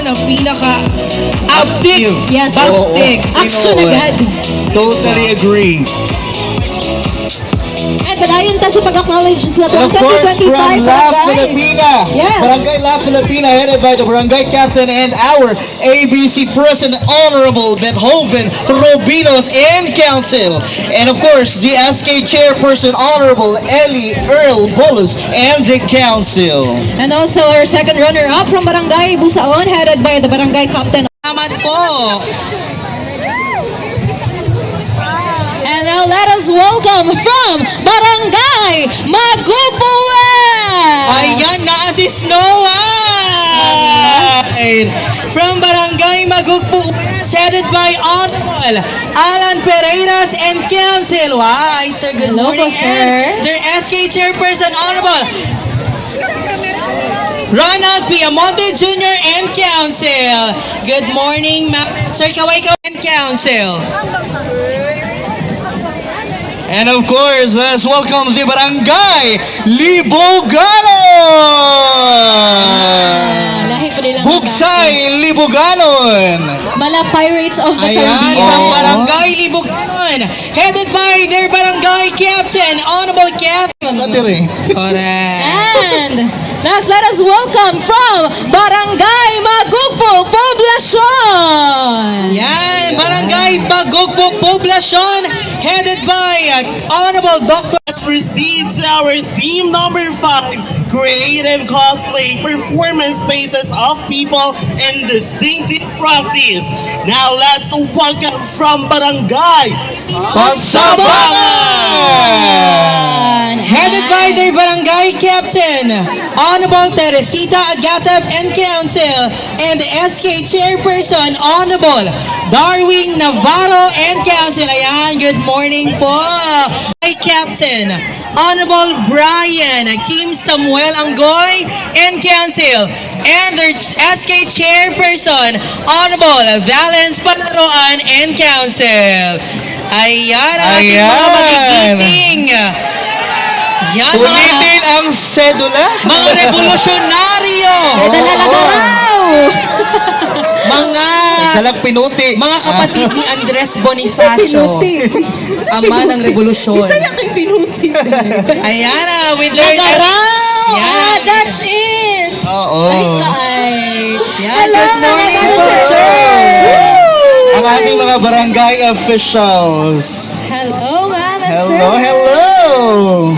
na pinaka-update. Yes. Update. Action agad. Totally agree. And padayon ta sa pag-acknowledge sa And of course, from 2025 La barangay. Filipina, Yes. Barangay La Filipina, headed by the Barangay Captain and our ABC President, Honorable Beethoven Robinos and Council. And of course, the SK Chairperson, Honorable Ellie Earl Bolos and the Council. And also our second runner-up from Barangay Busaon, headed by the Barangay Captain. Salamat po. And now let us welcome from Barangay Magubuan. Ayan na si Snow White. From Barangay Magugpo, headed by Honorable Alan Pereiras and Council. Why, sir, good Hello po, morning. sir. And their SK Chairperson, Honorable Ronald Piamonte Jr. and Council. Good morning, Sir Kaway and Council. And of course, let's welcome the Barangay Libogano! Lahi pa nilang Bugsay Liboganon! Mala Pirates of the Ayan, Caribbean. from Barangay Libuganon, headed by their Barangay Captain, Honorable Captain. Katiri. Correct. And next, let us welcome from Barangay Magugpo, Poblacion. Yan, Barangay Bagugbo Poblacion, headed by Honorable Dr. Let's proceed to our theme number 5, creative cosplay performance spaces of people and distinctive practice. Now let's welcome from Barangay Pagsabangan! Headed by their Barangay Captain, Honorable Teresita Agatep and Council, and the SK Chairperson, Honorable Darwin Navarro and Council. Ayan, good morning po. Barangay Captain, Honorable Brian Kim Samuel Anggoy and Council, and their SK Chairperson, Honorable Valens Palaroan and Council. Ayan, ang ating mga Ayan. magigiting. Yan, mga, Ulitin ang sedula. mga revolusyonaryo. May dalalagaraw. Mga Dalag pinuti. mga kapatid ni Andres Bonifacio. Ama ng revolusyon. Isa lang ang pinuti. Ayan, with their... Lagaraw! Yan. That's it! Oo. Ay, Yan, hello, good morning mga po, sir. sir. Ang ating mga barangay officials. Hello, ma'am and sir. Hello, hello!